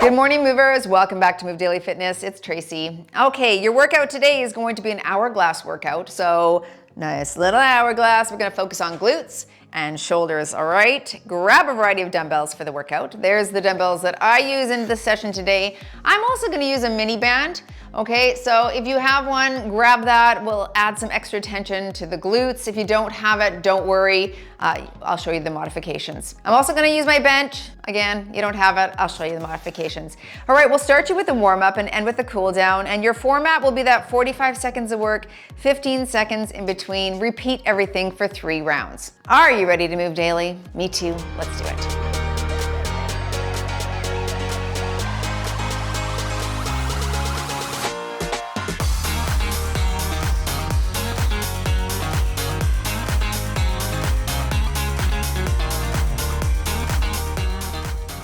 Good morning, movers. Welcome back to Move Daily Fitness. It's Tracy. Okay, your workout today is going to be an hourglass workout. So nice little hourglass. We're going to focus on glutes and shoulders. All right, grab a variety of dumbbells for the workout. There's the dumbbells that I use in the session today. I'm also going to use a mini band. Okay, so if you have one, grab that. We'll add some extra tension to the glutes. If you don't have it, don't worry. I'll show you the modifications. I'm also gonna use my bench. Again, you don't have it, I'll show you the modifications. All right, we'll start you with a warm up and end with a cool down. And your format will be that 45 seconds of work, 15 seconds in between. Repeat everything for 3 rounds. Are you ready to move daily? Me too, let's do it.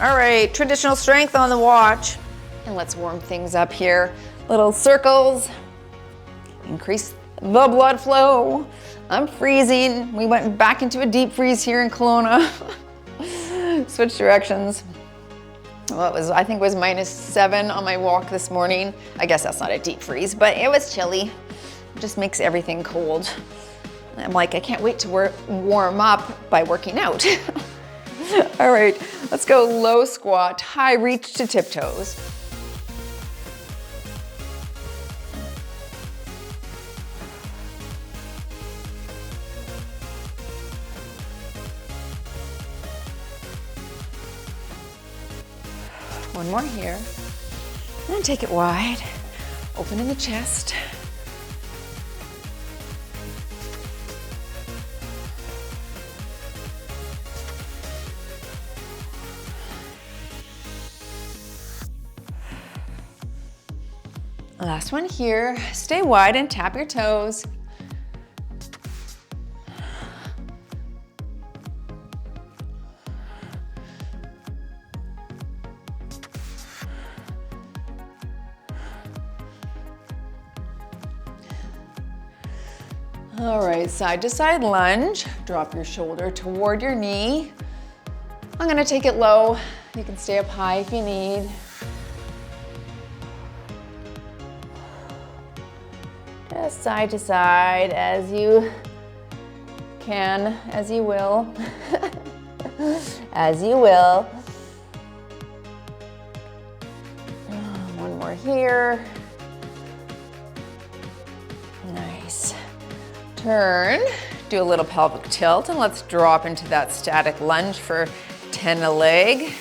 All right, traditional strength on the watch. And let's warm things up here. Little circles, increase the blood flow. I'm freezing. We went back into a deep freeze here in Kelowna. Switch directions. Well, I think it was -7 on my walk this morning. I guess that's not a deep freeze, but it was chilly. It just makes everything cold. I'm like, I can't wait to warm up by working out. All right, let's go low squat, high reach to tiptoes. One more here. And take it wide, open in the chest. Last one here. Stay wide and tap your toes. All right, side to side lunge. Drop your shoulder toward your knee. I'm gonna take it low. You can stay up high if you need. Just side to side as you can, as you will, as you will. One more here. Nice. Turn, do a little pelvic tilt, and let's drop into that static lunge for 10 a leg.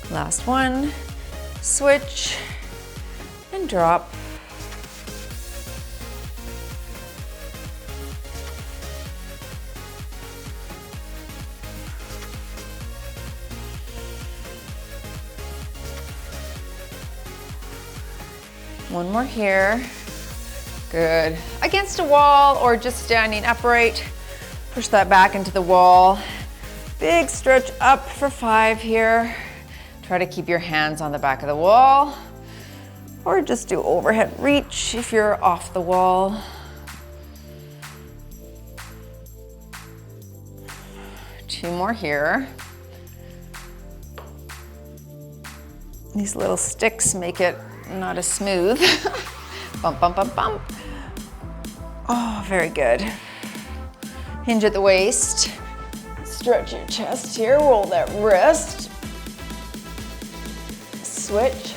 Last one, switch and drop. One more here. Good. Against a wall or just standing upright. Push that back into the wall. Big stretch up for 5 here. Try to keep your hands on the back of the wall, or just do overhead reach if you're off the wall. Two more here. These little sticks make it not as smooth. Bump, bump, bump, bump. Oh, very good. Hinge at the waist. Stretch your chest here, roll that wrist. Switch.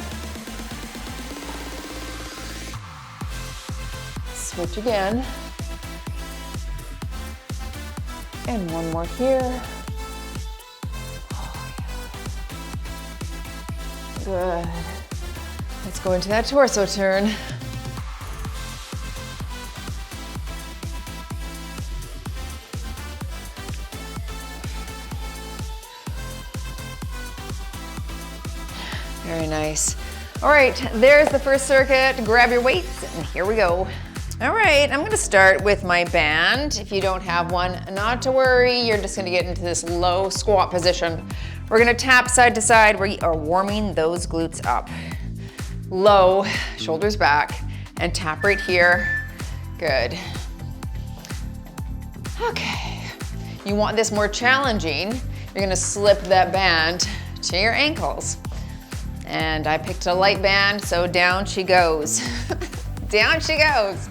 Switch again. And one more here. Good. Let's go into that torso turn. Very nice. All right, there's the first circuit. Grab your weights and here we go. All right, I'm gonna start with my band. If you don't have one, not to worry. You're just gonna get into this low squat position. We're gonna tap side to side. We are warming those glutes up. Low, shoulders back. and tap right here. Good. Okay. You want this more challenging, you're gonna slip that band to your ankles. And I picked a light band, so down she goes. Down she goes.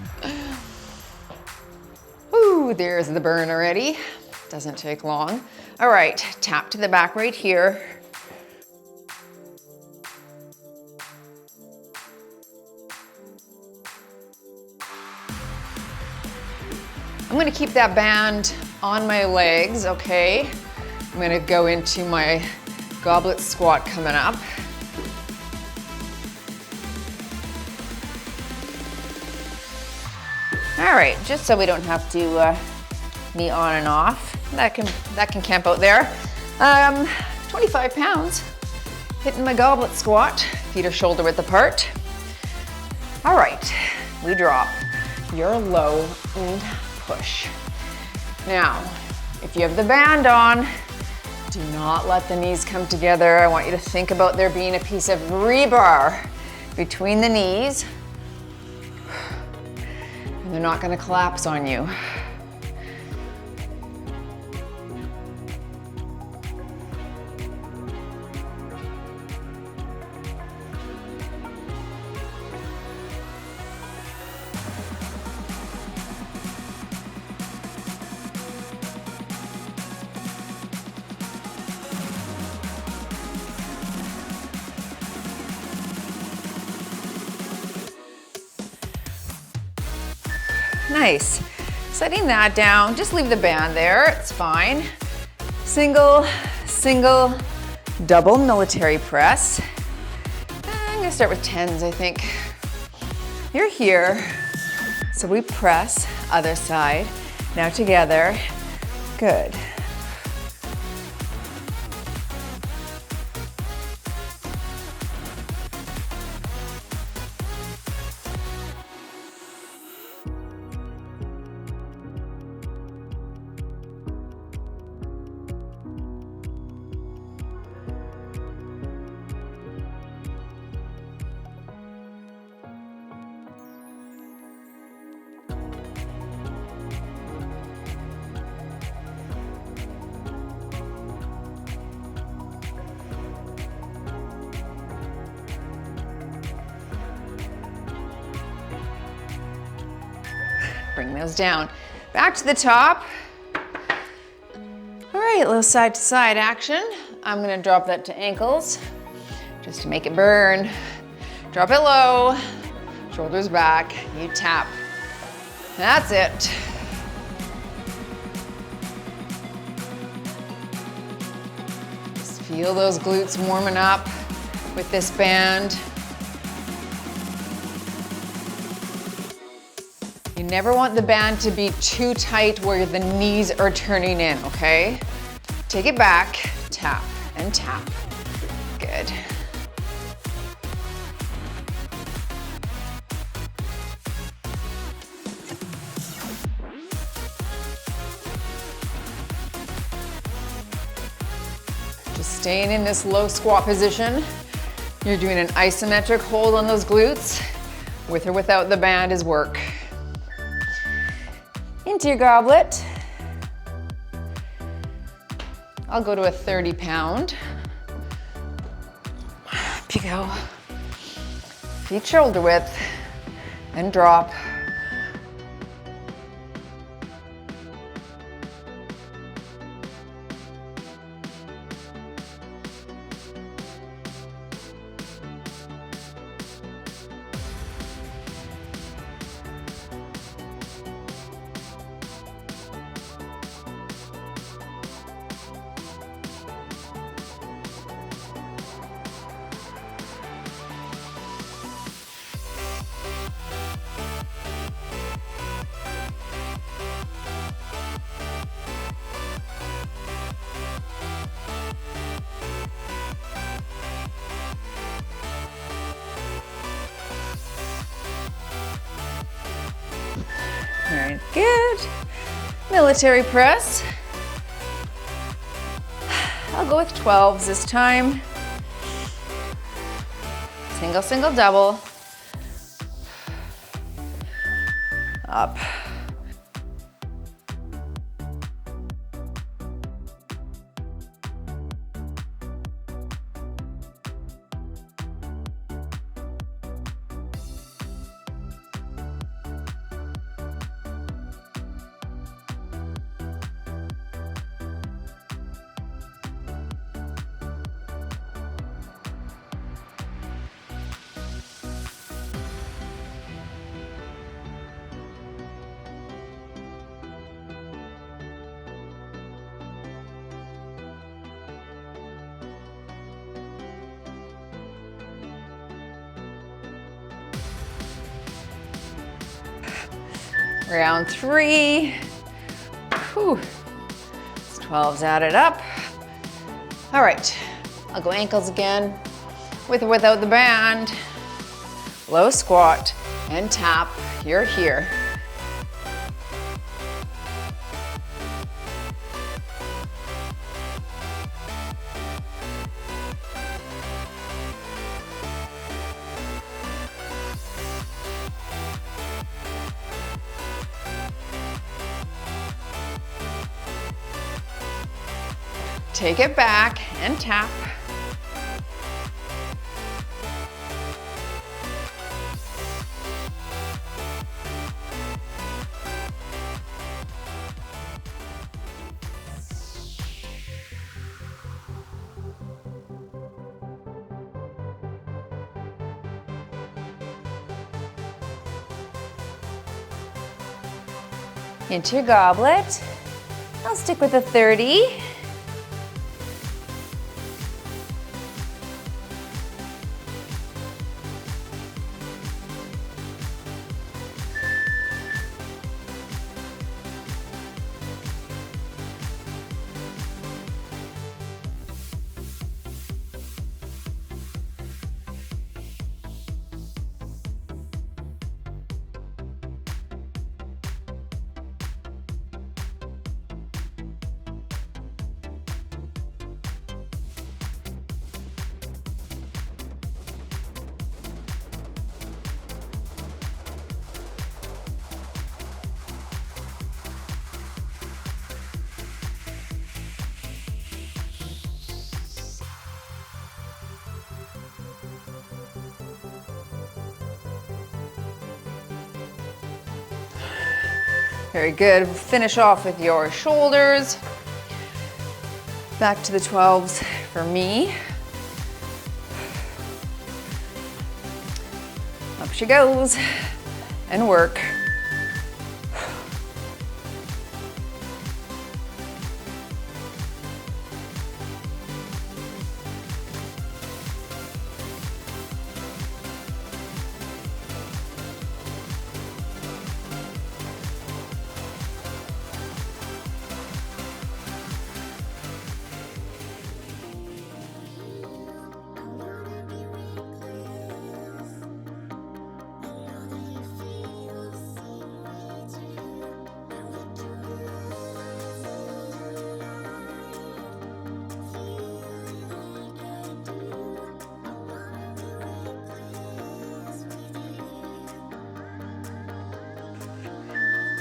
Ooh, there's the burn already. Doesn't take long. All right, tap to the back right here. I'm gonna keep that band on my legs, okay? I'm gonna go into my goblet squat coming up. All right, just so we don't have to knee on and off. That can camp out there. 25 pounds, hitting my goblet squat. Feet are shoulder width apart. All right, we drop. You're low and push. Now, if you have the band on, do not let the knees come together. I want you to think about there being a piece of rebar between the knees. And they're not gonna collapse on you. Nice. Setting that down, just leave the band there, it's fine. Single, single, double military press. I'm gonna start with 10s, I think. You're here, so we press, other side. Now together, good. Bring those down. Back to the top. All right, a little side to side action. I'm gonna drop that to ankles just to make it burn. Drop it low, shoulders back, you tap. That's it. Just feel those glutes warming up with this band. You never want the band to be too tight where the knees are turning in, okay? Take it back, tap and tap. Good. Just staying in this low squat position. You're doing an isometric hold on those glutes. With or without the band is work. Into your goblet. I'll go to a 30 pound. Up you go. Feet shoulder width and drop. All right, good. Military press. I'll go with 12s this time. Single, single, double. up. Round 3. Whew. It's 12s added up. All right, I'll go ankles again, with or without the band. Low squat and tap, you're here. Take it back and tap. Into your goblet. I'll stick with a 30. Very good. Finish off with your shoulders. Back to the 12s for me. Up she goes and work.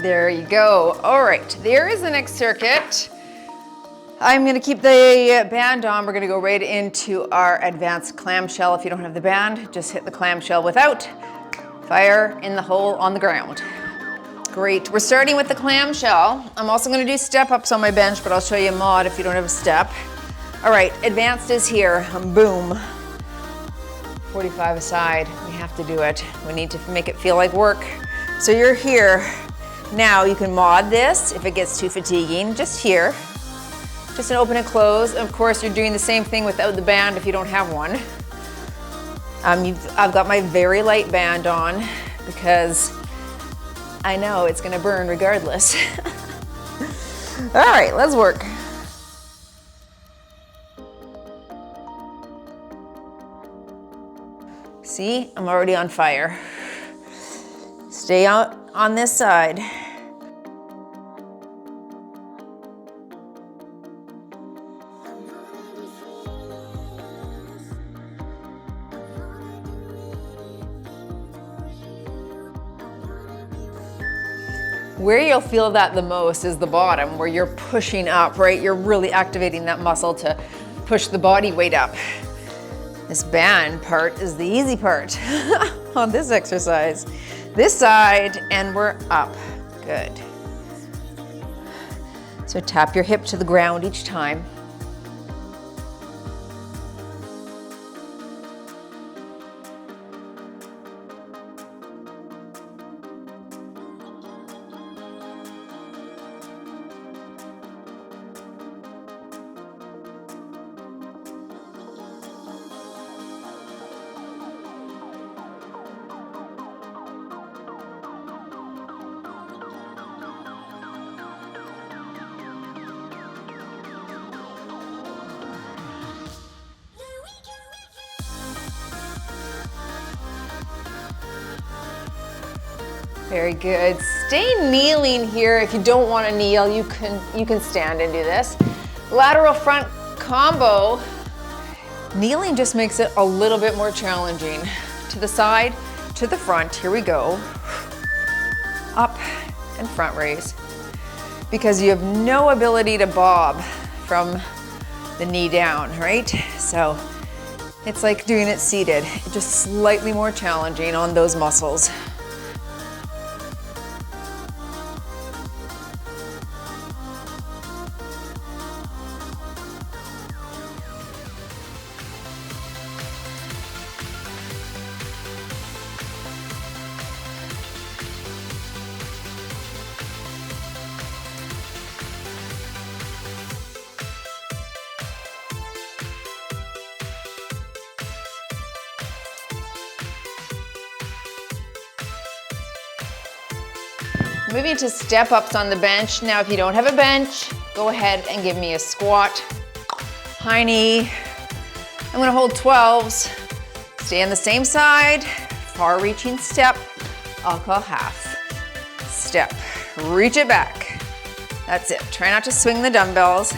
There you go. All right, there is the next circuit. I'm gonna keep the band on. We're gonna go right into our advanced clamshell. If you don't have the band, just hit the clamshell without. Fire in the hole on the ground. Great, we're starting with the clamshell. I'm also gonna do step-ups on my bench, but I'll show you a mod if you don't have a step. All right, advanced is here, boom. 45 aside, we have to do it. We need to make it feel like work. So you're here. Now you can mod this if it gets too fatiguing, just here. Just an open and close. Of course, you're doing the same thing without the band if you don't have one. I've got my very light band on because I know it's gonna burn regardless. All right, let's work. See, I'm already on fire. Stay out on this side. Where you'll feel that the most is the bottom, where you're pushing up, right? You're really activating that muscle to push the body weight up. This band part is the easy part on this exercise. This side, and we're up. Good. So tap your hip to the ground each time. Very good. Stay kneeling here. If you don't want to kneel, you can stand and do this. Lateral front combo. Kneeling just makes it a little bit more challenging. To the side, to the front. Here we go. Up and front raise. Because you have no ability to bob from the knee down, right? So it's like doing it seated. Just slightly more challenging on those muscles. Moving to step ups on the bench. Now, if you don't have a bench, go ahead and give me a squat. High knee. I'm gonna hold 12s. Stay on the same side. Far reaching step. I'll call half. Step. Reach it back. That's it. Try not to swing the dumbbells.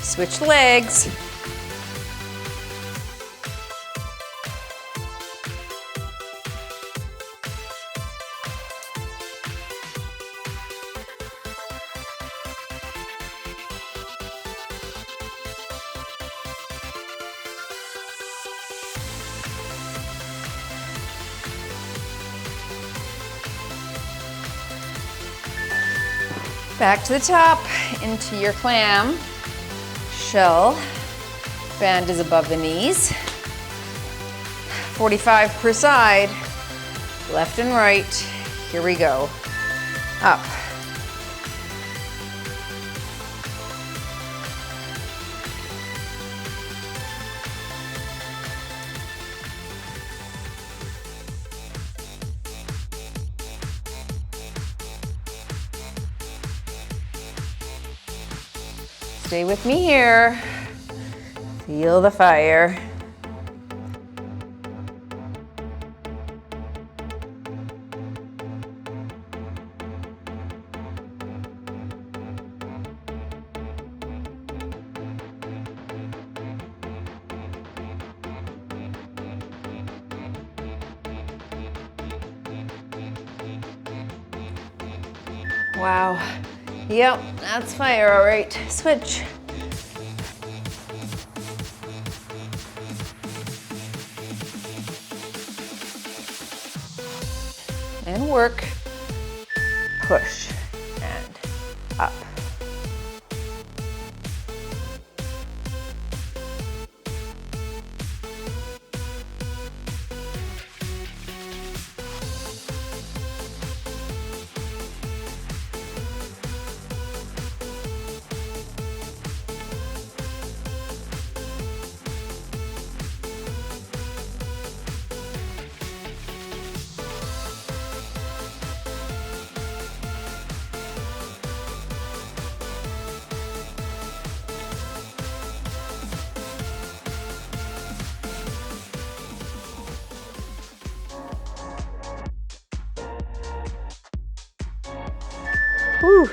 Switch legs. Back to the top, into your clam. Shell. Band is above the knees. 45 per side. Left and right. Here we go. Up. Stay with me here. Feel the fire. Wow. Yep, that's fire, all right. Switch. And work, push, and up. Whew.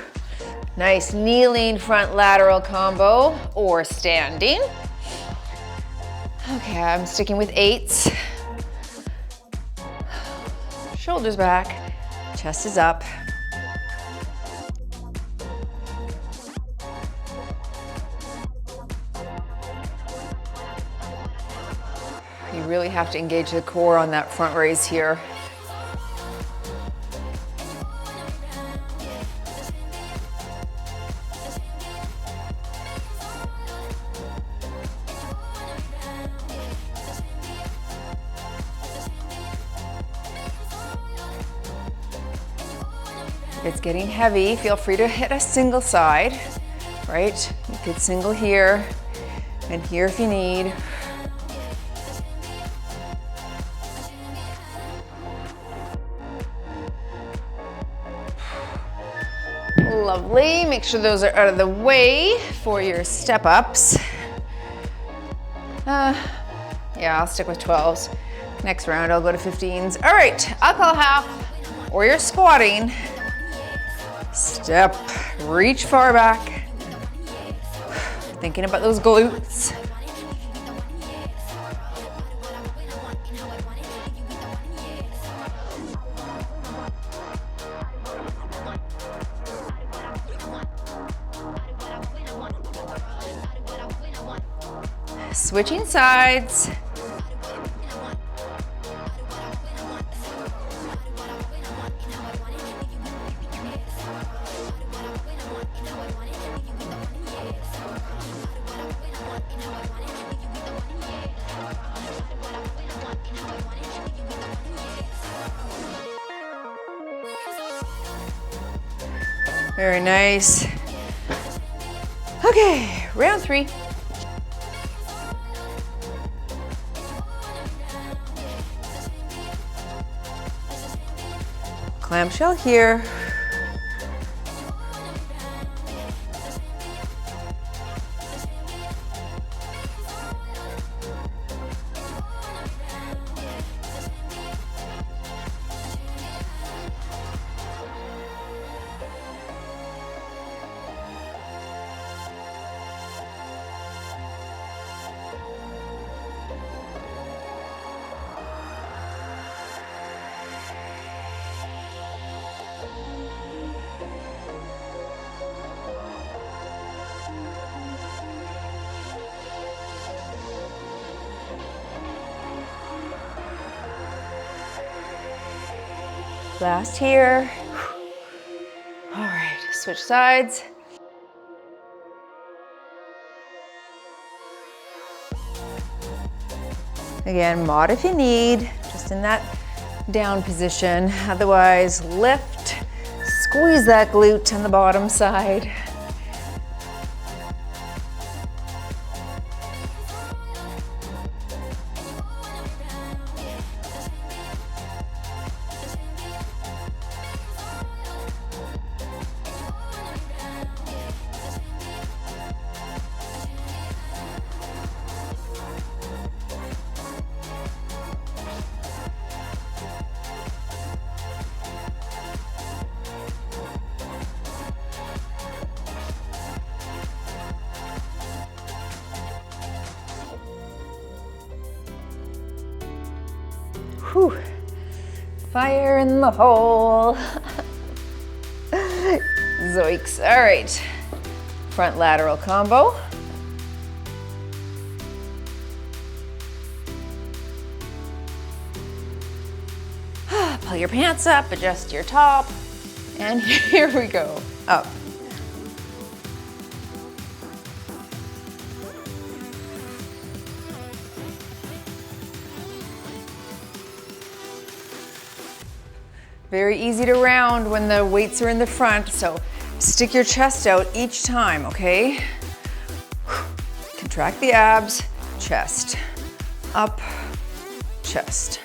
Nice kneeling front lateral combo or standing. Okay, I'm sticking with 8s. Shoulders back, chest is up. You really have to engage the core on that front raise here. It's getting heavy. Feel free to hit a single side, right? You could single here and here if you need. Lovely. Make sure those are out of the way for your step ups. Yeah, I'll stick with 12s. Next round, I'll go to 15s. All right, alcohol half, or you're squatting. Step, reach far back. Thinking about those glutes. Switching sides. Very nice. Okay, round 3. Clamshell here. Last here. All right, switch sides. Again, mod if you need, just in that down position. Otherwise, lift, squeeze that glute on the bottom side. Whew. Fire in the hole. Zoinks. All right. Front lateral combo. Pull your pants up, adjust your top, and here we go. Up. Very easy to round when the weights are in the front, so stick your chest out each time, okay? Contract the abs, chest, up, chest.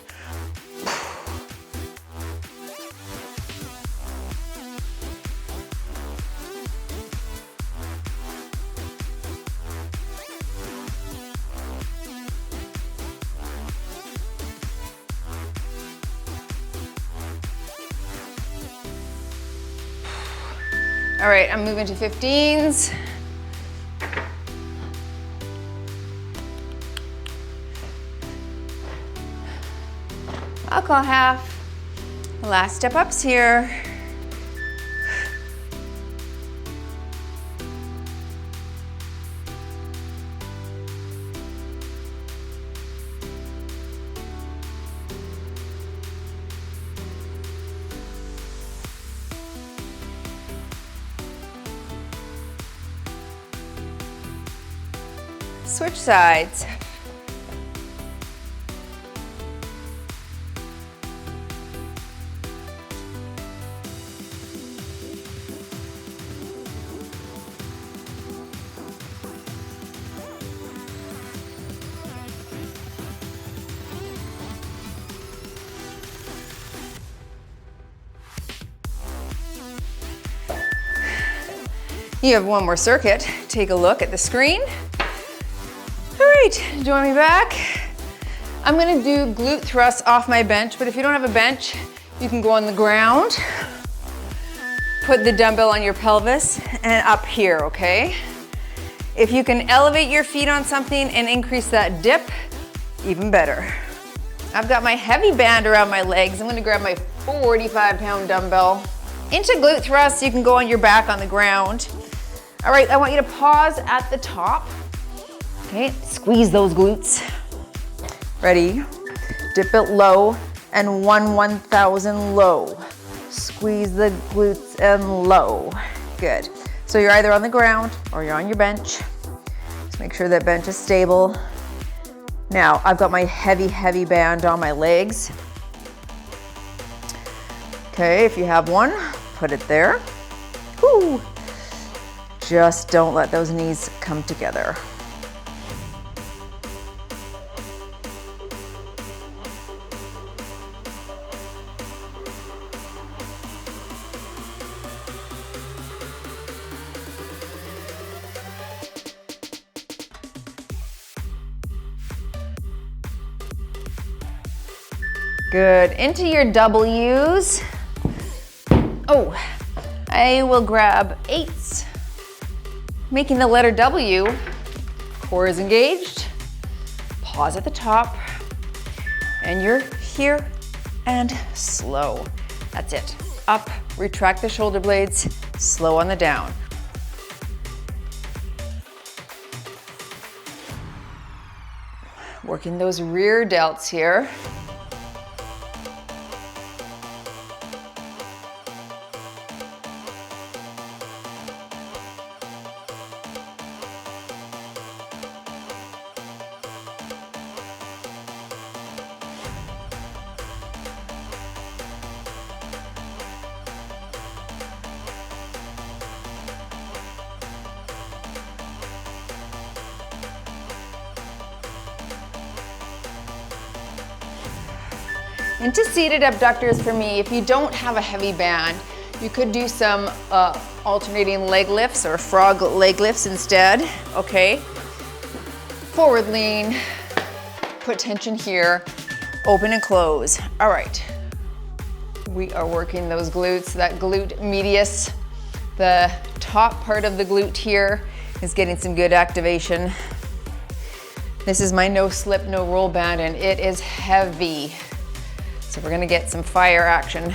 All right, I'm moving to 15s. I'll call half. The last step up's here. Switch sides. You have one more circuit. Take a look at the screen. All right, join me back. I'm gonna do glute thrusts off my bench, but if you don't have a bench, you can go on the ground, put the dumbbell on your pelvis, and up here, okay? If you can elevate your feet on something and increase that dip, even better. I've got my heavy band around my legs. I'm gonna grab my 45-pound dumbbell. Into glute thrusts, you can go on your back on the ground. All right, I want you to pause at the top. Okay, squeeze those glutes. Ready? Dip it low and 1/1000 low. Squeeze the glutes and low. Good. So you're either on the ground or you're on your bench. Just make sure that bench is stable. Now, I've got my heavy band on my legs. Okay, if you have one, put it there. Woo. Just don't let those knees come together. Good, into your W's. Oh, I will grab 8s. Making the letter W, core is engaged. Pause at the top, and you're here and slow. That's it. Up, retract the shoulder blades, slow on the down. Working those rear delts here. Into seated abductors for me, if you don't have a heavy band, you could do some alternating leg lifts or frog leg lifts instead, okay? Forward lean, put tension here, open and close. All right, we are working those glutes, that glute medius. The top part of the glute here is getting some good activation. This is my no slip, no roll band, and it is heavy. So we're gonna get some fire action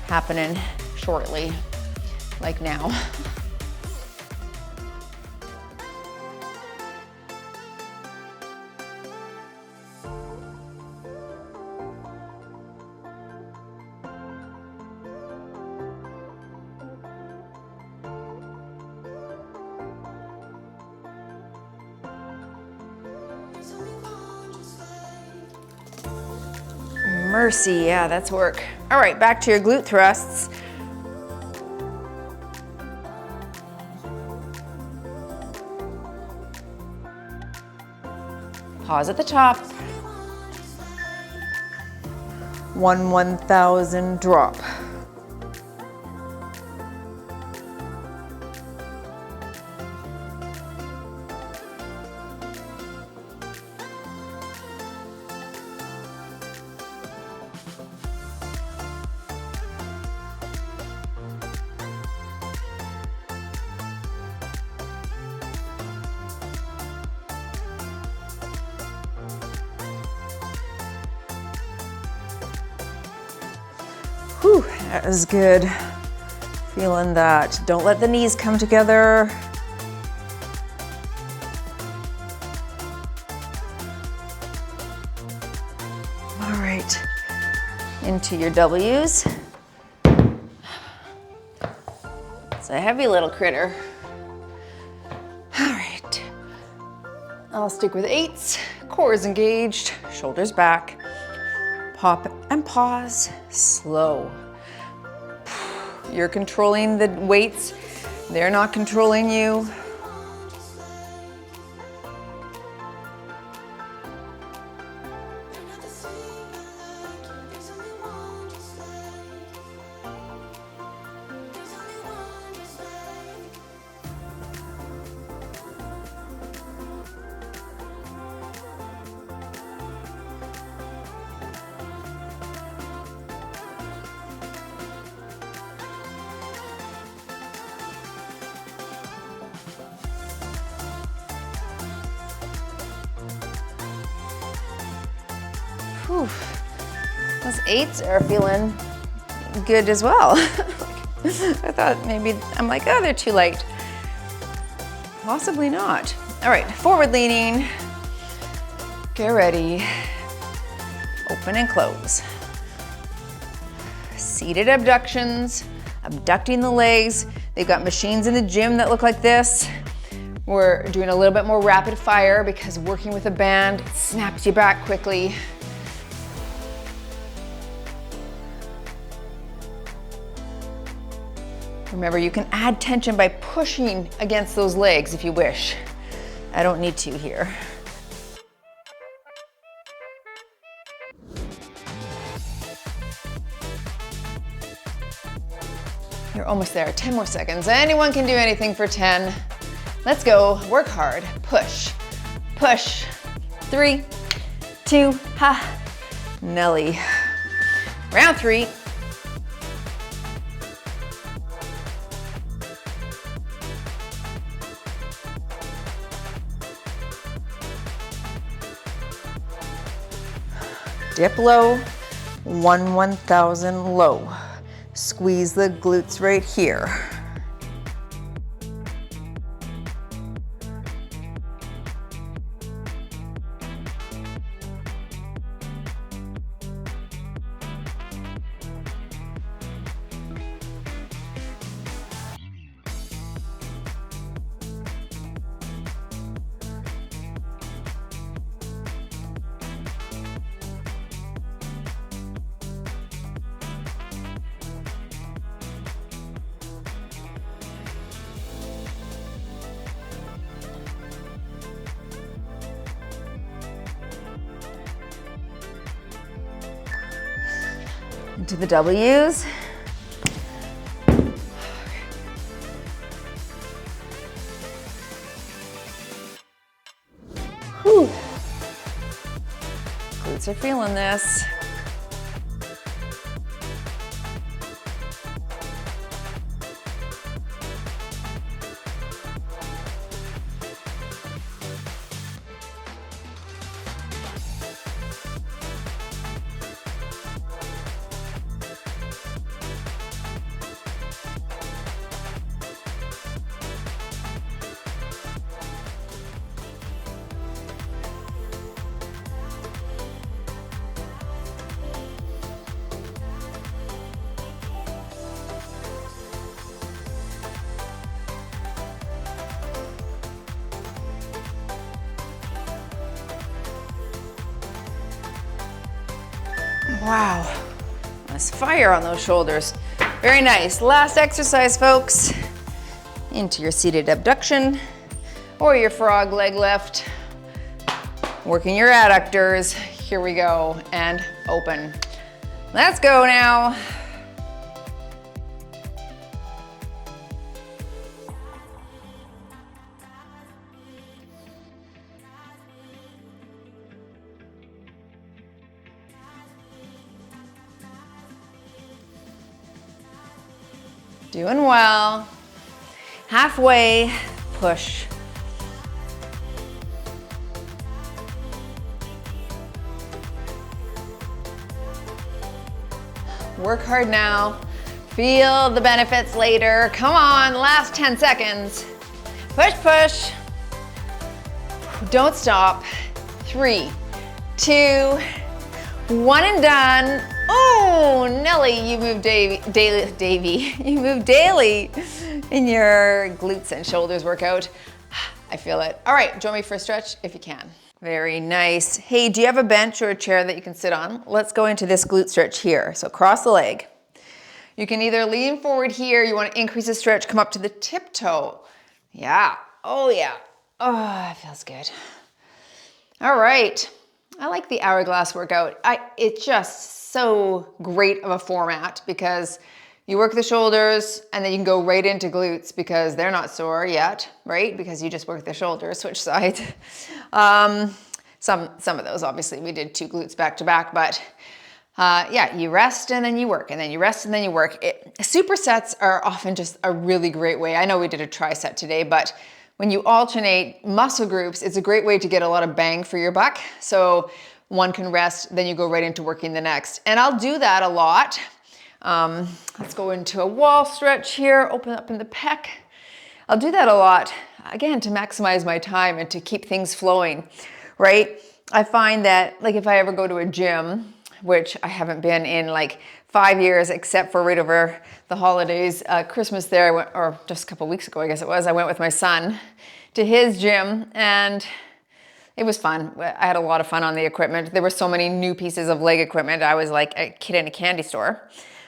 happening shortly, like now. Mercy, yeah, that's work. All right, back to your glute thrusts. Pause at the top. 1/1000 drop. Whew, that is good. Feeling that. Don't let the knees come together. All right, into your W's. It's a heavy little critter. All right, I'll stick with 8s. Core is engaged, shoulders back. Pop and pause, slow. You're controlling the weights. They're not controlling you. Whew. Those 8s are feeling good as well. I thought maybe, I'm like, oh, they're too light. Possibly not. All right, forward leaning. Get ready. Open and close. Seated abductions, abducting the legs. They've got machines in the gym that look like this. We're doing a little bit more rapid fire because working with a band snaps you back quickly. Remember, you can add tension by pushing against those legs if you wish. I don't need to here. You're almost there, 10 more seconds. Anyone can do anything for 10. Let's go, work hard, push, push. 3, 2, ha, Nelly. Round 3. Dip low, 1/1000 low. Squeeze the glutes right here. Into the W's. Whew. Glutes are feeling this. Wow, there's fire on those shoulders. Very nice. Last exercise, folks. Into your seated abduction or your frog leg lift. Working your adductors. Here we go, and open. Let's go now. Doing well. Halfway, push. Work hard now. Feel the benefits later. Come on, last 10 seconds. Push, push. Don't stop. 3, 2, 1 and done. Oh, Nelly, you moved Davey. You moved daily in your glutes and shoulders workout. I feel it. All right, join me for a stretch if you can. Very nice. Hey, do you have a bench or a chair that you can sit on? Let's go into this glute stretch here. So cross the leg. You can either lean forward here, you want to increase the stretch, come up to the tiptoe. Yeah, oh yeah. Oh, it feels good. All right. I like the Hourglass workout. It's just so great of a format because you work the shoulders and then you can go right into glutes because they're not sore yet, right? Because you just work the shoulders, switch sides. Some of those, obviously, we did 2 glutes back to back, but yeah, you rest and then you work, and then you rest and then you work. Supersets are often just a really great way. I know we did a tri-set today, but when you alternate muscle groups, it's a great way to get a lot of bang for your buck. So one can rest, then you go right into working the next. And I'll do that a lot. Let's go into a wall stretch here, open up in the pec. I'll do that a lot, again, to maximize my time and to keep things flowing, right? I find that, like, if I ever go to a gym, which I haven't been in like 5 years, except for right over the holidays, Christmas there, I went, or just a couple weeks ago, I guess it was, I went with my son to his gym and it was fun. I had a lot of fun on the equipment. There were so many new pieces of leg equipment. I was like a kid in a candy store.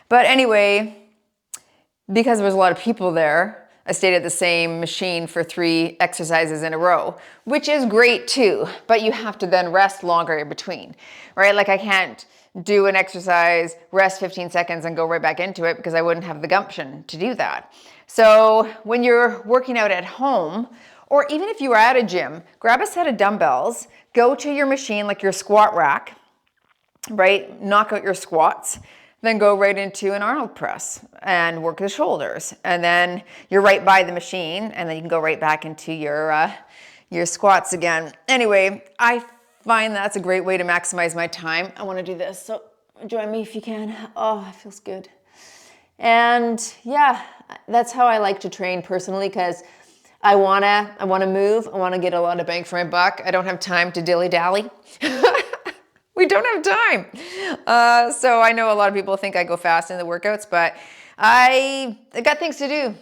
But anyway, because there was a lot of people there, I stayed at the same machine for 3 exercises in a row, which is great too, but you have to then rest longer in between, right? Like I can't do an exercise, rest 15 seconds and go right back into it because I wouldn't have the gumption to do that. So when you're working out at home, or even if you are at a gym, grab a set of dumbbells, go to your machine, like your squat rack, right? Knock out your squats, then go right into an Arnold press and work the shoulders. And then you're right by the machine and then you can go right back into your squats again. Anyway, I find that's a great way to maximize my time. I want to do this, so join me if you can. Oh, it feels good. And yeah, that's how I like to train personally because I wanna move. I wanna get a lot of bang for my buck. I don't have time to dilly-dally. We don't have time. So I know a lot of people think I go fast in the workouts, but I got things to do,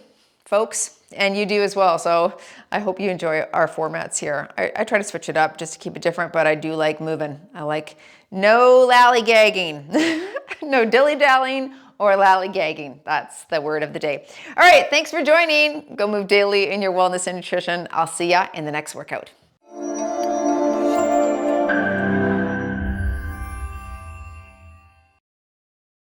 folks, and you do as well. So I hope you enjoy our formats here. I try to switch it up just to keep it different, but I do like moving. I like no lollygagging, no dilly-dallying or lollygagging. That's the word of the day. All right, thanks for joining. Go move daily in your wellness and nutrition. I'll see ya in the next workout.